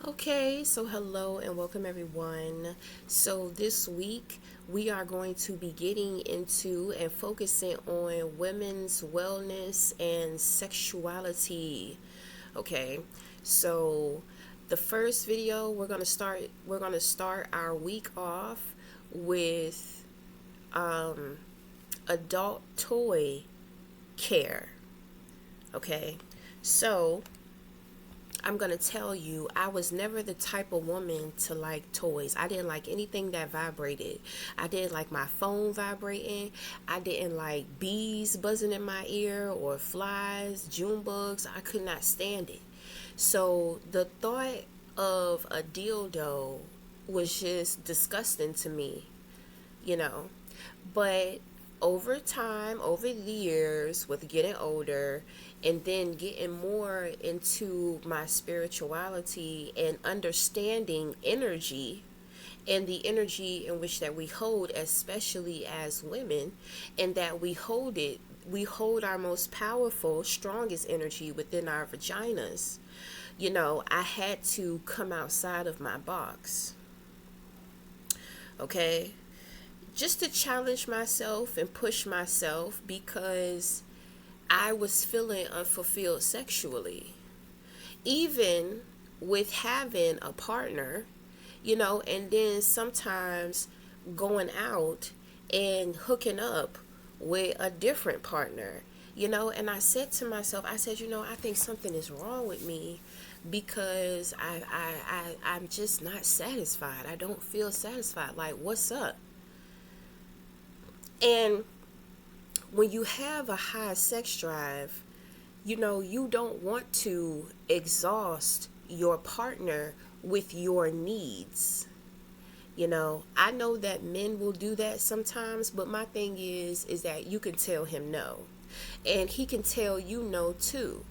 Okay, so hello and welcome everyone. So this week we are going to be getting into and focusing on women's wellness and sexuality. Okay, so the first video we're gonna start our week off with adult toy care. Okay, so I'm gonna tell you, I was never the type of woman to like toys. I didn't like anything that vibrated. I didn't like my phone vibrating. I didn't like bees buzzing in my ear or flies, June bugs. I could not stand it. So the thought of a dildo was just disgusting to me, you know. But over time, over the years, with getting older and then getting more into my spirituality and understanding energy and the energy in which that we hold, especially as women, and that we hold our most powerful, strongest energy within our vaginas. I had to come outside of my box. Okay, just to challenge myself and push myself because I was feeling unfulfilled sexually. Even with having a partner, and then sometimes going out and hooking up with a different partner, and I said to myself, I said, I think something is wrong with me because I'm just not satisfied. I don't feel satisfied. Like, what's up? And when you have a high sex drive, you don't want to exhaust your partner with your needs. I know that men will do that sometimes, but my thing is that you can tell him no. And he can tell you no too.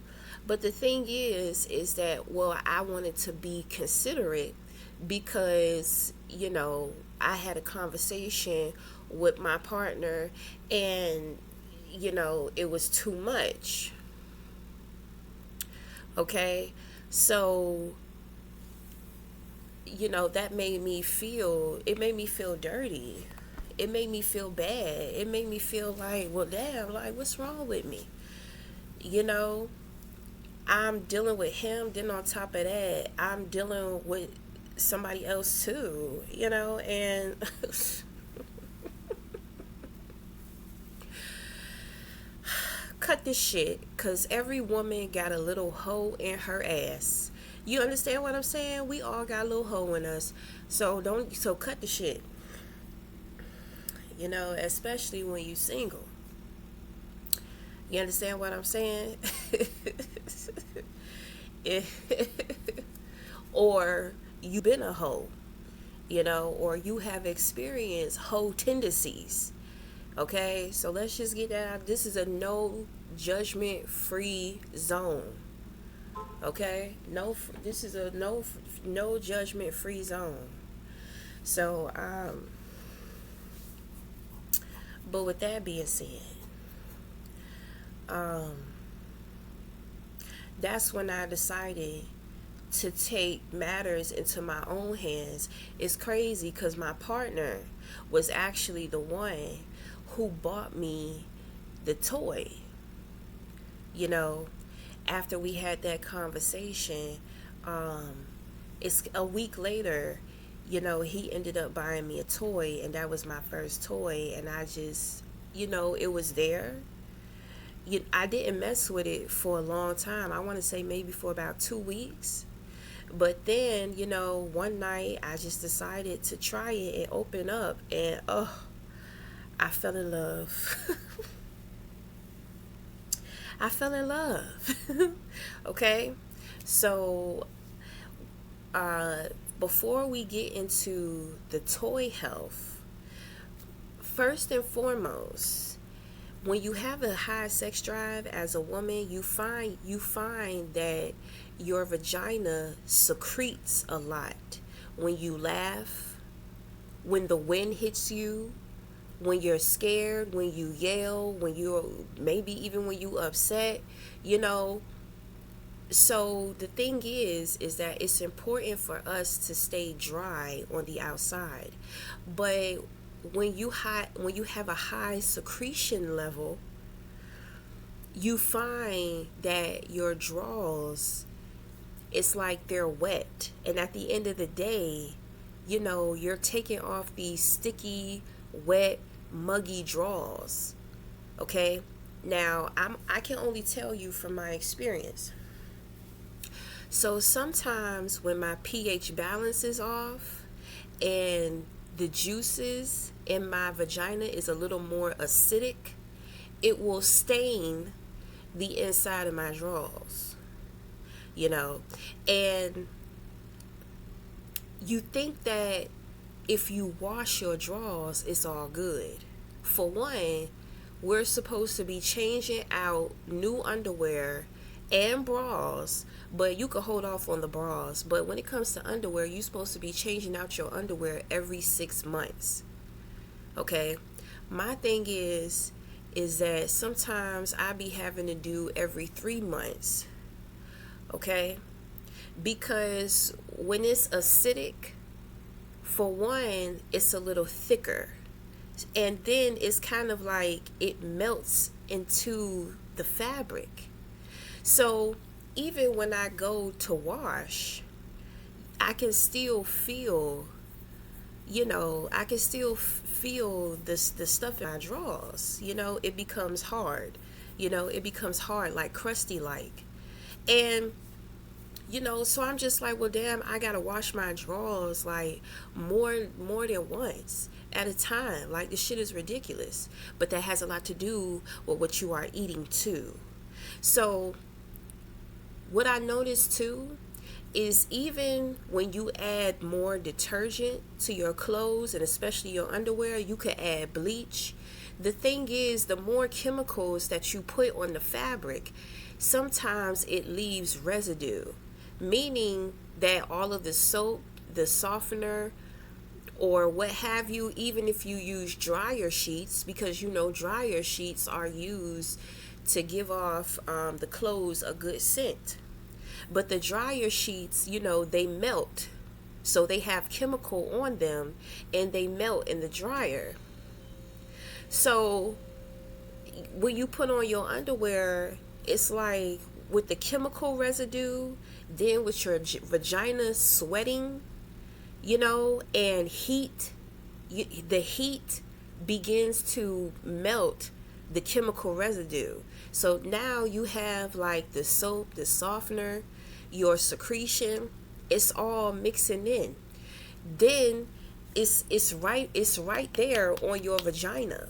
But the thing is that, well, I wanted to be considerate because, I had a conversation with my partner and, it was too much. Okay. So, that made me feel dirty. It made me feel bad. It made me feel like, well, damn, like, what's wrong with me? You know, I'm dealing with him. Then on top of that, I'm dealing with somebody else too, and cut this shit because every woman got a little hole in her ass. You understand what I'm saying? We all got a little hole in us. So cut the shit. Especially when you single. You understand what I'm saying? Or you been a hoe, or you have experienced hoe tendencies. Okay, so let's just get that out. This is a no judgment free zone. Okay, this is a no judgment free zone. So, but with that being said, um, that's when I decided to take matters into my own hands. It's crazy because my partner was actually the one who bought me the toy. You know, after we had that conversation, it's a week later, he ended up buying me a toy, and that was my first toy, and I just, it was there. I didn't mess with it for a long time. I want to say maybe for about 2 weeks. But then, one night I just decided to try it and open up, and I fell in love. I fell in love. Okay? So, uh, before we get into the toy health, first and foremost, when you have a high sex drive as a woman, you find that your vagina secretes a lot when you laugh, when the wind hits you, when you're scared, when you yell, when you're maybe even when you upset, you know, So the thing is that it's important for us to stay dry on the outside. But when you have a high secretion level, you find that your drawers, it's like they're wet. And at the end of the day, you're taking off these sticky, wet, muggy drawers. Okay? Now, I can only tell you from my experience. So sometimes when my pH balance is off and the juices in my vagina is a little more acidic, it will stain the inside of my drawers, and you think that if you wash your drawers, it's all good. For one, we're supposed to be changing out new underwear and bras, but you can hold off on the bras. But when it comes to underwear, you're supposed to be changing out your underwear every 6 months. Okay? My thing is that sometimes I be having to do every 3 months. Okay? Because when it's acidic, for one, it's a little thicker. And then it's kind of like it melts into the fabric. So even when I go to wash, I can still feel, this the stuff in my drawers. It becomes hard. It becomes hard, like crusty like. And so I'm just like, well, damn, I gotta wash my drawers like more than once at a time. Like, this shit is ridiculous. But that has a lot to do with what you are eating too. So what I noticed too is even when you add more detergent to your clothes and especially your underwear, you could add bleach. The thing is, the more chemicals that you put on the fabric, sometimes it leaves residue, meaning that all of the soap, the softener, or what have you, even if you use dryer sheets, because dryer sheets are used to give off the clothes a good scent. But the dryer sheets, they melt. So they have chemical on them and they melt in the dryer. So when you put on your underwear, it's like with the chemical residue, then with your vagina sweating, and heat, the heat begins to melt the chemical residue. So now you have like the soap, the softener, your secretion, it's all mixing in. Then it's right there on your vagina.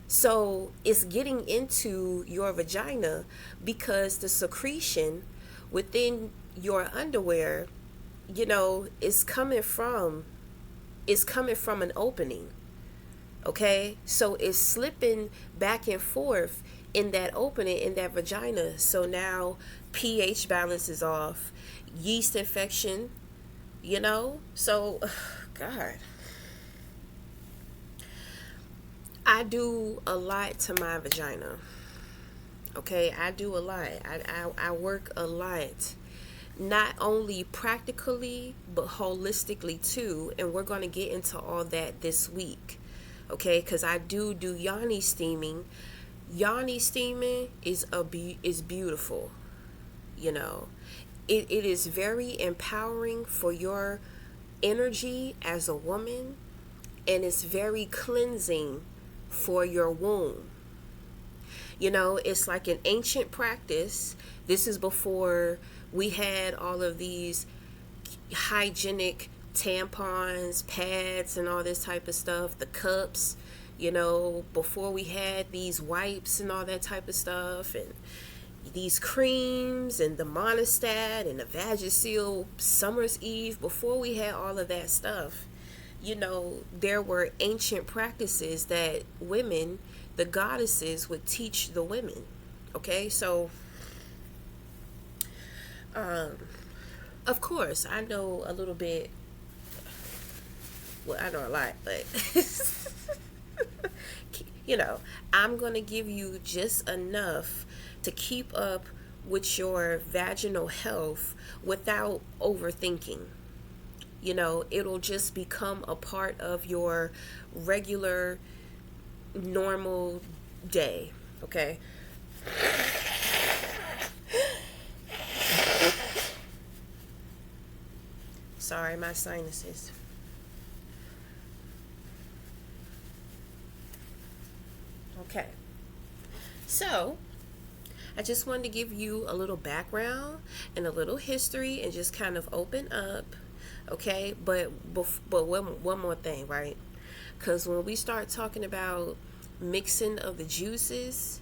So it's getting into your vagina because the secretion within your underwear, is coming from an opening. Okay? So it's slipping back and forth in that opening in that vagina. So now pH balance is off, yeast infection, So God, I do a lot to my vagina. Okay, I do a lot. I work a lot, not only practically but holistically too, and we're going to get into all that this week. Okay, because I do yoni steaming. Yoni steaming is beautiful. It is very empowering for your energy as a woman, and it's very cleansing for your womb. It's like an ancient practice. This is before we had all of these hygienic tampons, pads, and all this type of stuff, the cups, before we had these wipes and all that type of stuff, and these creams and the Monistat and the Vagisil, Summer's Eve, before we had all of that stuff, there were ancient practices that women, the goddesses, would teach the women. Okay, so of course I know a little bit. Well, I know a lot, but I'm gonna give you just enough to keep up with your vaginal health without overthinking. It'll just become a part of your regular, normal day. Okay. Sorry, my sinuses. Okay. So, I just wanted to give you a little background and a little history and just kind of open up. Okay. But one more thing, right? Because when we start talking about mixing of the juices,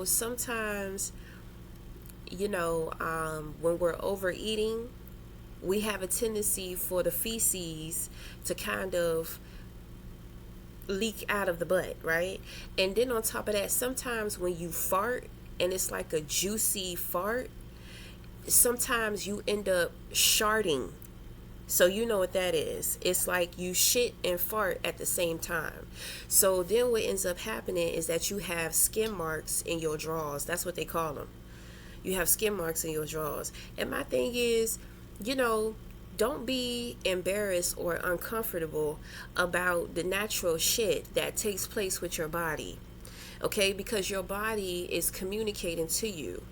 sometimes, when we're overeating, we have a tendency for the feces to kind of leak out of the butt, right? And then on top of that, sometimes when you fart and it's like a juicy fart, sometimes you end up sharting. So you know what that is. It's like you shit and fart at the same time. So then what ends up happening is that you have skin marks in your drawers. That's what they call them. You have skin marks in your drawers. And my thing is, don't be embarrassed or uncomfortable about the natural shit that takes place with your body. Okay? Because your body is communicating to you.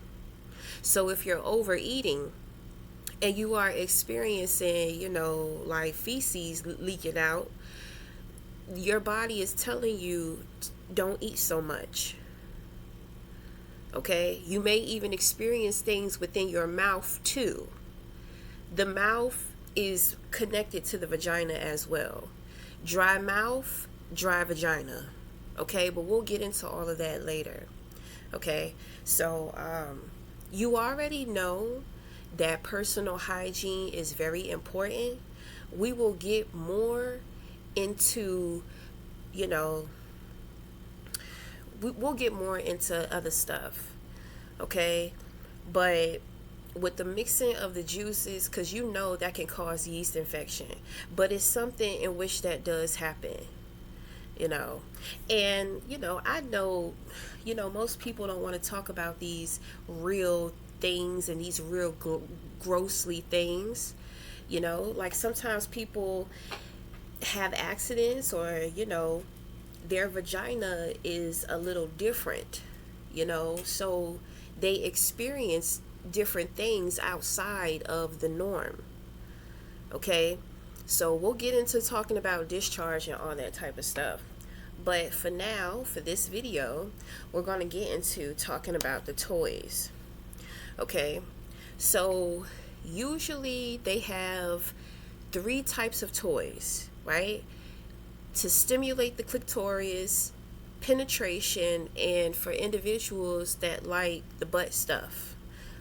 So if you're overeating and you are experiencing, like feces leaking out, your body is telling you, don't eat so much. Okay? You may even experience things within your mouth too. The mouth is connected to the vagina as well. Dry mouth, dry vagina. Okay? But we'll get into all of that later. Okay? So, you already know that personal hygiene is very important. We will get more into, we'll get more into other stuff. Okay? But with the mixing of the juices, because that can cause yeast infection. But it's something in which that does happen. And, I know, most people don't want to talk about these real things and these real grossly things. Like sometimes people have accidents or, their vagina is a little different, so they experience different things outside of the norm. Okay? So we'll get into talking about discharge and all that type of stuff. But for now, for this video, we're going to get into talking about the toys. Okay? So usually they have 3 types of toys, right? To stimulate the clitoris, penetration, and for individuals that like the butt stuff.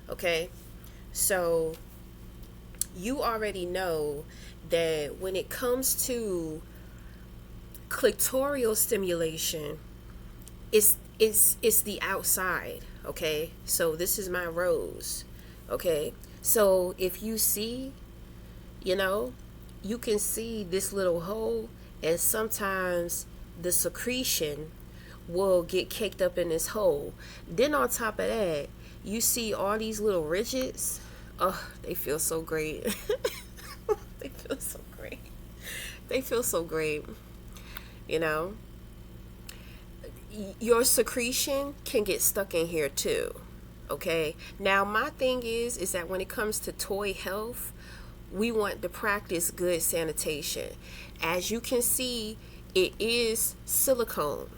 Okay? So you already know that when it comes to clitoral stimulation, it's the outside. Okay? So this is my rose. Okay? So if you see, you can see this little hole, and sometimes the secretion will get caked up in this hole. Then on top of that, you see all these little ridges. Oh, they feel so great. They feel so great. They feel so great. Your secretion can get stuck in here too. Okay? Now, my thing is that when it comes to toy health, we want to practice good sanitation. As you can see, it is silicone.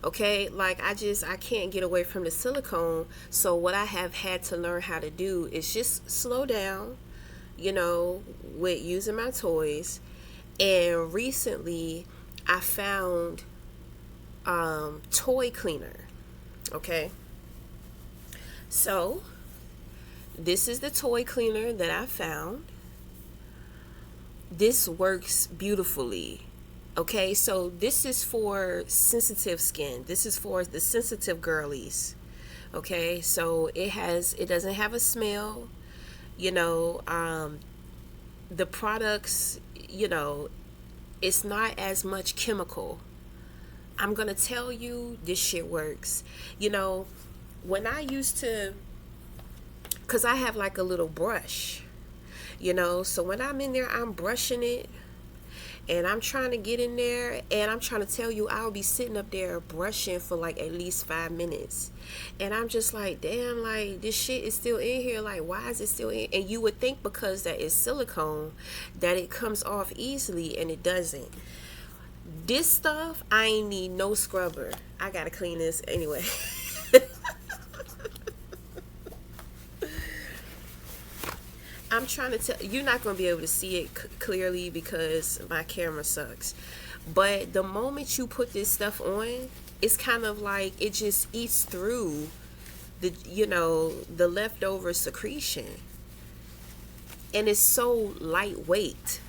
Okay, like I can't get away from the silicone. So what I have had to learn how to do is just slow down, with using my toys. And recently I found toy cleaner. Okay, so this is the toy cleaner that I found. This works beautifully. Okay, so this is for sensitive skin. This is for the sensitive girlies. Okay, so it doesn't have a smell. The products, it's not as much chemical. I'm gonna tell you, this shit works. When I used to, because I have like a little brush, so when I'm in there, I'm brushing it, and I'm trying to get in there, and I'm trying to tell you, I'll be sitting up there brushing for like at least 5 minutes, and I'm just like, damn, like this shit is still in here, like why is it still in? And you would think because that is silicone that it comes off easily, and it doesn't. This stuff, I ain't need no scrubber. I gotta clean this anyway. I'm trying to tell you're not going to be able to see it clearly because my camera sucks. But the moment you put this stuff on, it's kind of like it just eats through the leftover secretion. And it's so lightweight.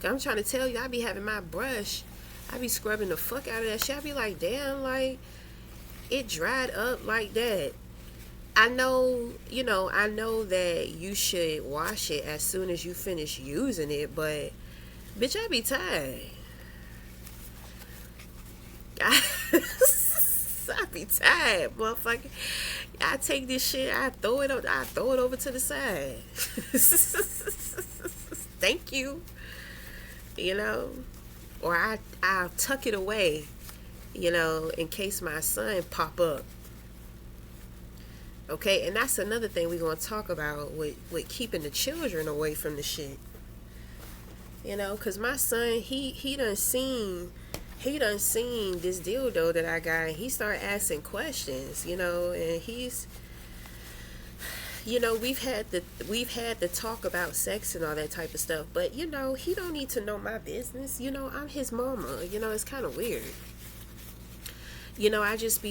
I'm trying to tell you, I be having my brush, I be scrubbing the fuck out of that shit. I be like, damn, like it dried up like that. I know that you should wash it as soon as you finish using it, but bitch, I be tired. I be tired, motherfucker. I take this shit, I throw it over to the side. Thank you. Or I'll tuck it away, in case my son pop up. Okay, and that's another thing we're going to talk about with keeping the children away from the shit. Because my son, he done seen this dildo that I got, and he started asking questions, and he's, we've had to talk about sex and all that type of stuff, but, he don't need to know my business. I'm his mama. It's kind of weird. I just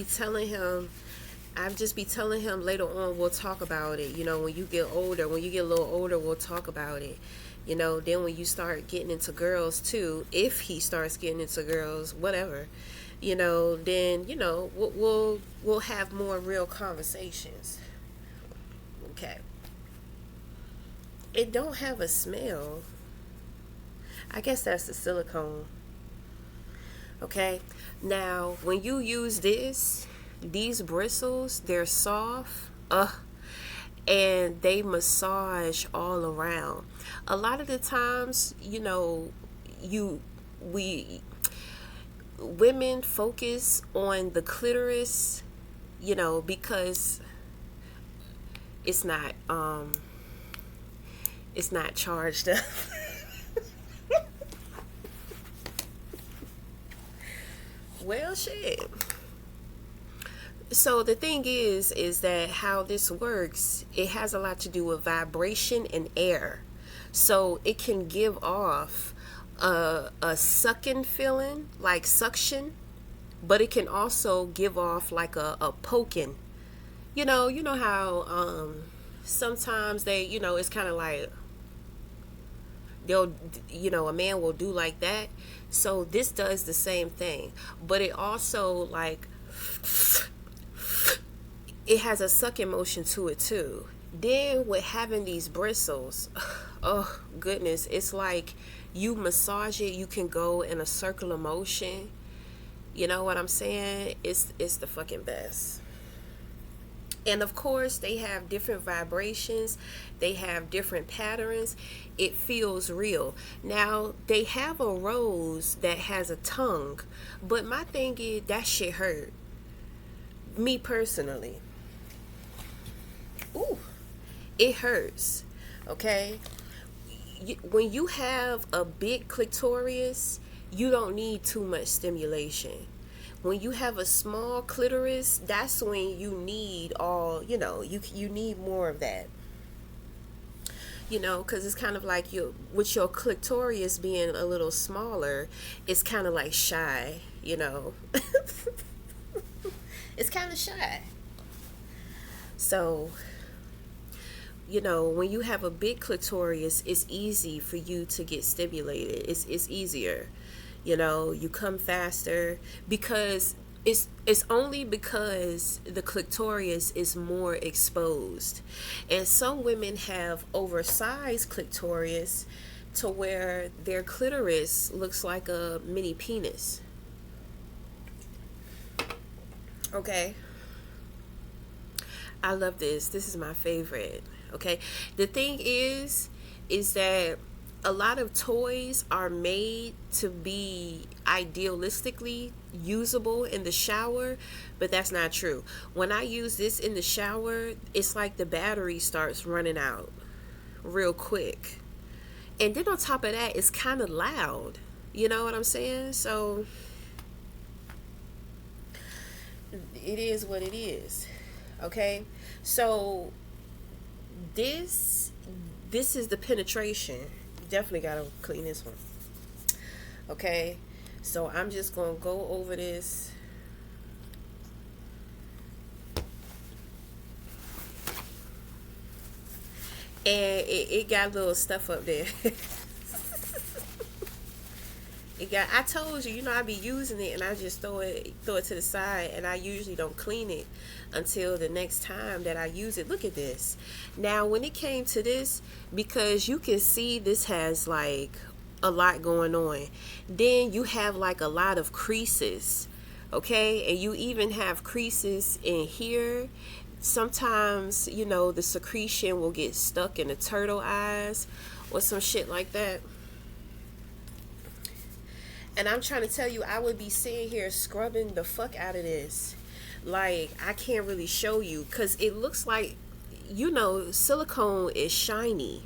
be telling him later on we'll talk about it. When you get older, when you get a little older, we'll talk about it. Then when you start getting into girls too, if he starts getting into girls, whatever, then we'll have more real conversations. Okay. It don't have a smell. I guess that's the silicone. Okay. Now, when you use these bristles, they're soft, and they massage all around. A lot of the times, women focus on the clitoris, because it's not charged up. Well, shit. So the thing is that how this works, it has a lot to do with vibration and air. So it can give off a sucking feeling, like suction, but it can also give off like a poking. You know how sometimes they, it's kind of like they'll, a man will do like that. So this does the same thing, but it also like it has a sucking motion to it too. Then with having these bristles, oh goodness, it's like you massage it, you can go in a circular motion. You know what I'm saying? It's the fucking best. And of course, they have different vibrations. They have different patterns. It feels real. Now, they have a rose that has a tongue. But my thing is, that shit hurt. Me personally. Ooh. It hurts. Okay? When you have a big clitoris, you don't need too much stimulation. When you have a small clitoris, that's when you need all, you need more of that. Because it's kind of like with your clitoris being a little smaller, it's kind of like shy, It's kind of shy. So, when you have a big clitoris, it's easy for you to get stimulated. It's easier. You come faster because it's only because the clitoris is more exposed. And some women have oversized clitoris to where their clitoris looks like a mini penis. Okay. I love this. This is my favorite. Okay. The thing is that a lot of toys are made to be idealistically usable in the shower, but that's not true. When I use this in the shower, it's like the battery starts running out real quick. And then on top of that, it's kind of loud. You know what I'm saying? So it is what it is. Okay? So this this is the penetration. Definitely gotta clean this one. Okay, so I'm just gonna go over this. And it got little stuff up there. It got, I told you, I be using it and I just throw it to the side, and I usually don't clean it until the next time that I use it. Look at this. Now when it came to this, because you can see this has like a lot going on, then you have like a lot of creases, okay, and you even have creases in here. Sometimes the secretion will get stuck in the turtle eyes or some shit like that. And I'm trying to tell you, I would be sitting here scrubbing the fuck out of this. Like, I can't really show you because it looks like, silicone is shiny.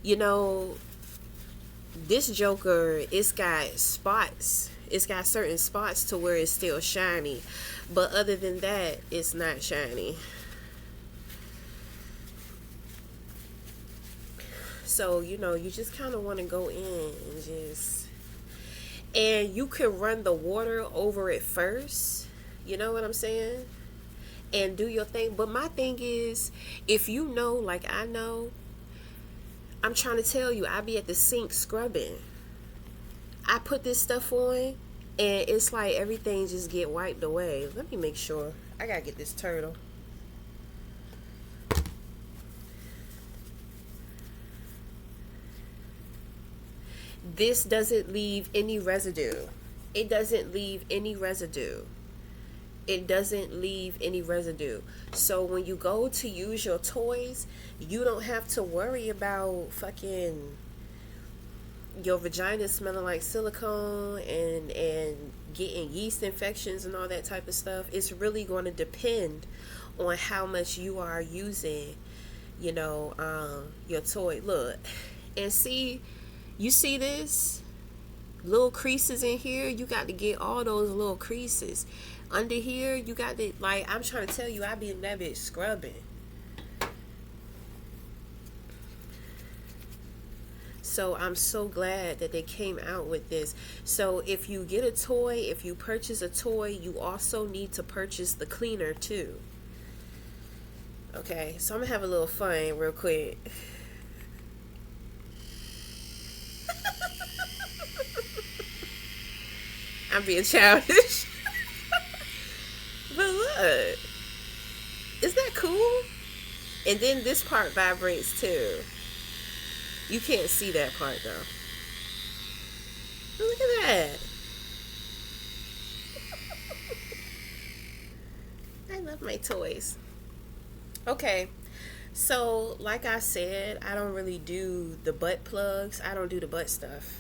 You know, this Joker, it's got spots. It's got certain spots to where it's still shiny. But other than that, it's not shiny. So, you just kind of want to go in and just... And you can run the water over it first. You know what I'm saying? And do your thing. But my thing is, if you know, like I know, I'm trying to tell you, I be at the sink scrubbing. I put this stuff on, and it's like everything just get wiped away. Let me make sure. I gotta get this turtle. This doesn't leave any residue. It doesn't leave any residue. It doesn't leave any residue. So when you go to use your toys, you don't have to worry about fucking your vagina smelling like silicone and getting yeast infections and all that type of stuff. It's really going to depend on how much you are using, your toy. Look, and see, you see this? Little creases in here, you got to get all those little creases. Under here, you got to, like, I'm trying to tell you, I be in that bitch scrubbing. So I'm so glad that they came out with this. So if you get a toy, if you purchase a toy, you also need to purchase the cleaner too. Okay, so I'm gonna have a little fun real quick. I'm being childish. But look, isn't that cool? And then this part vibrates too. You can't see that part though. Look at that. I love my toys. Okay, so like I said, I don't really do the butt plugs. I don't do the butt stuff.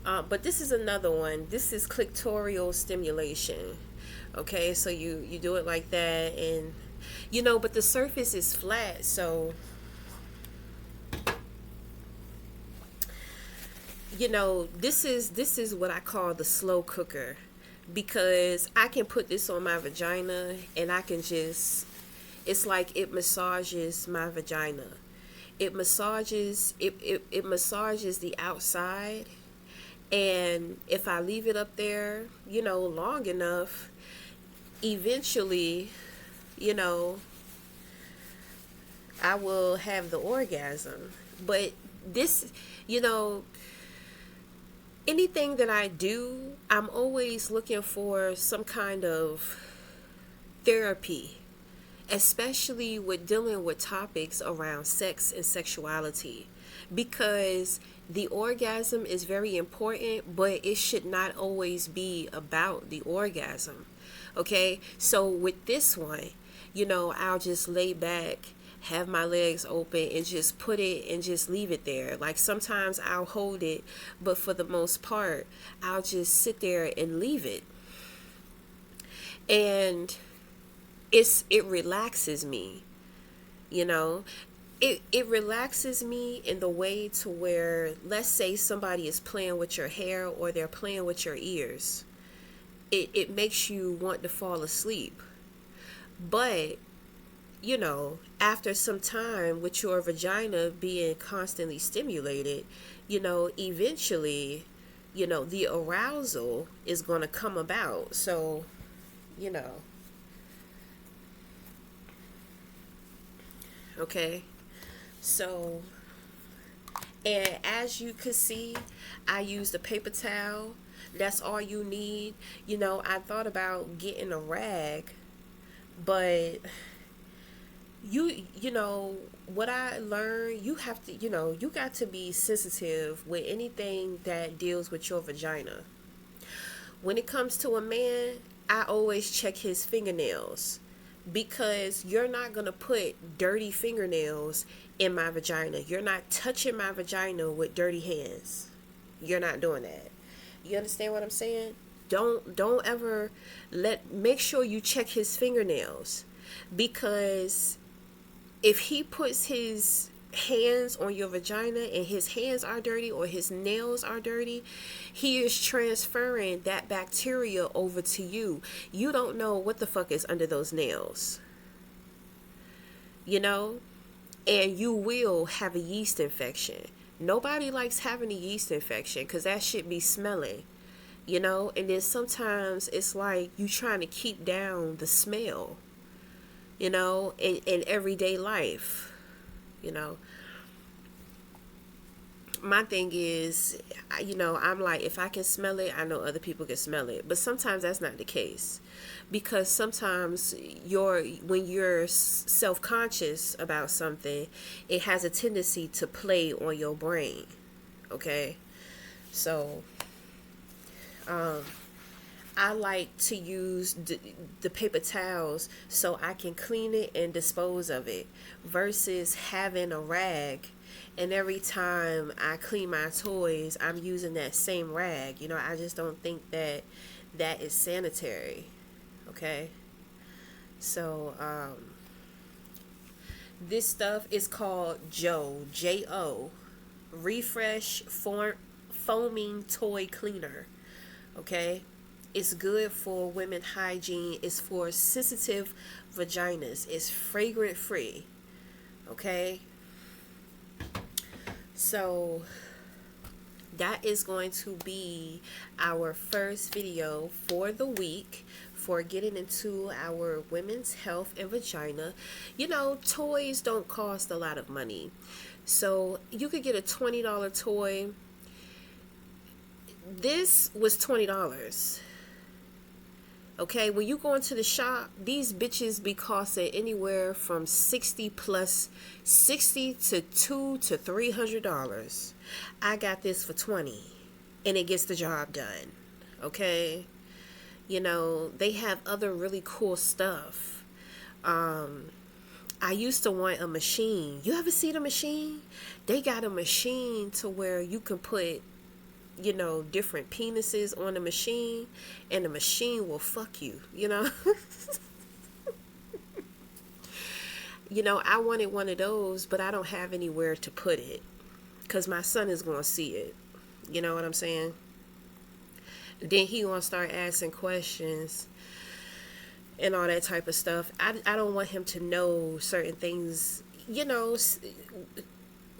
But this is another one. This is clitoral stimulation. Okay, so you do it like that, and but the surface is flat, so this is what I call the slow cooker, because I can put this on my vagina and I can just, it's like it massages my vagina. It massages it massages the outside. And if I leave it up there, long enough, eventually, I will have the orgasm. But this, anything that I do, I'm always looking for some kind of therapy, especially with dealing with topics around sex and sexuality, because the orgasm is very important, but it should not always be about the orgasm. Okay, so with this one, I'll just lay back, have my legs open, and just put it and just leave it there. Like sometimes I'll hold it, but for the most part, I'll just sit there and leave it. And it relaxes me, you know. It relaxes me in the way to where, let's say somebody is playing with your hair or they're playing with your ears. It makes you want to fall asleep. But after some time with your vagina being constantly stimulated, eventually, the arousal is going to come about. So, you know, okay. So, and as you could see, I used a paper towel. That's all you need. I thought about getting a rag, but what I learned, you have to, you got to be sensitive with anything that deals with your vagina. When it comes to a man, I always check his fingernails, because you're not going to put dirty fingernails in my vagina. You're not touching my vagina with dirty hands. You're not doing that. You understand what I'm saying? Don't ever make sure you check his fingernails, because if he puts his hands on your vagina and his hands are dirty or his nails are dirty, he is transferring that bacteria over to you. You don't know what the fuck is under those nails, and you will have a yeast infection. Nobody likes having a yeast infection because that shit be smelling, and then sometimes it's like you trying to keep down the smell, in everyday life, my thing is, I'm like, if I can smell it, I know other people can smell it. But sometimes that's not the case, because sometimes when you're self-conscious about something, it has a tendency to play on your brain. Okay, so I like to use the paper towels so I can clean it and dispose of it, versus having a rag, and every time I clean my toys, I'm using that same rag. I just don't think that is sanitary. Okay, so this stuff is called J-O, Refresh Foaming Toy Cleaner. Okay, it's good for women hygiene. It's for sensitive vaginas. It's fragrant free. Okay, so that is going to be our first video for the week for getting into our women's health and vagina. Toys don't cost a lot of money, so you could get a $20 toy. This was $20. Okay, when you go into the shop, these bitches be costing anywhere from $60 to $200 to $300. I got this for $20, and it gets the job done. Okay, they have other really cool stuff. I used to want a machine. You ever see the machine? They got a machine to where you can put different penises on the machine, and the machine will fuck you. I wanted one of those, but I don't have anywhere to put it because my son is going to see it. You know what I'm saying? Then he going to start asking questions and all that type of stuff. I don't want him to know certain things,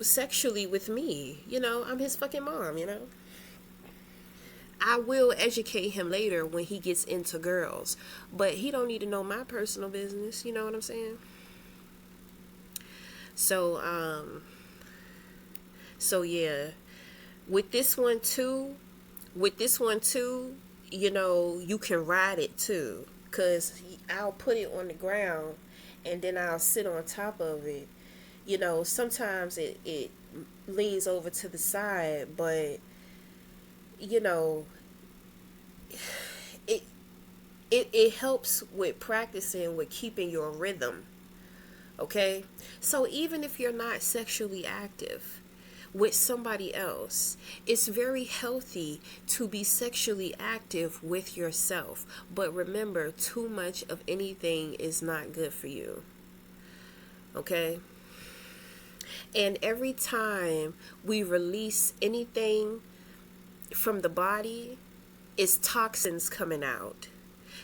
sexually with me. I'm his fucking mom, I will educate him later when he gets into girls, but he don't need to know my personal business. You know what I'm saying? So, yeah, with this one too, you can ride it too, cause I'll put it on the ground and then I'll sit on top of it. Sometimes it leans over to the side, but it it helps with practicing with keeping your rhythm. Okay, so even if you're not sexually active with somebody else, it's very healthy to be sexually active with yourself. But remember, too much of anything is not good for you. Okay, and every time we release anything from the body, it's toxins coming out.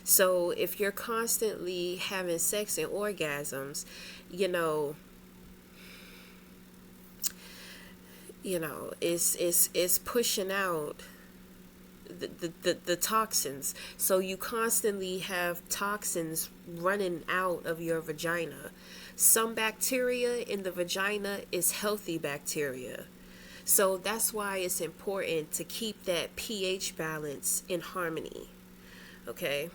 So if you're constantly having sex and orgasms, you know, it's pushing out the toxins. So you constantly have toxins running out of your vagina. Some bacteria in the vagina is healthy bacteria. So that's why it's important to keep that pH balance in harmony. Okay?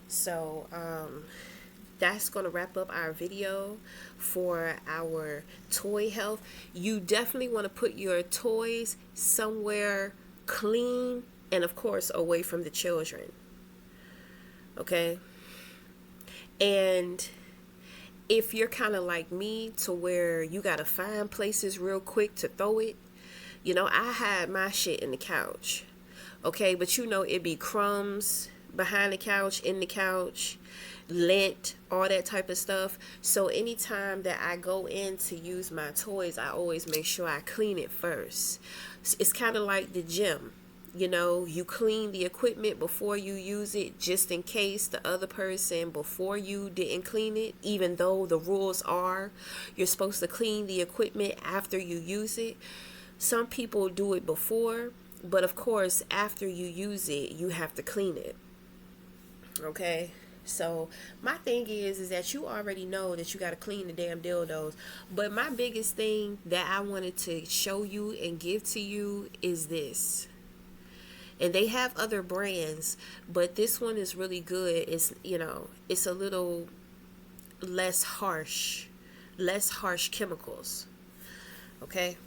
So, that's going to wrap up our video for our toy health. You definitely want to put your toys somewhere clean and, of course, away from the children. Okay? And if you're kind of like me to where you got to find places real quick to throw it, I hide my shit in the couch. Okay? But it be crumbs behind the couch, in the couch, lint, all that type of stuff. So anytime that I go in to use my toys, I always make sure I clean it first. It's kind of like the gym. You clean the equipment before you use it, just in case the other person before you didn't clean it, even though the rules are you're supposed to clean the equipment after you use it. Some people do it before, but of course after you use it, you have to clean it. Okay? So my thing is that you already know that you got to clean the damn dildos. But my biggest thing that I wanted to show you and give to you is this. And they have other brands, but this one is really good. It's a little less harsh chemicals. Okay?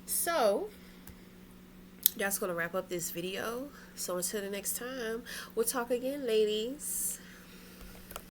So that's going to wrap up this video. So until the next time, we'll talk again, ladies.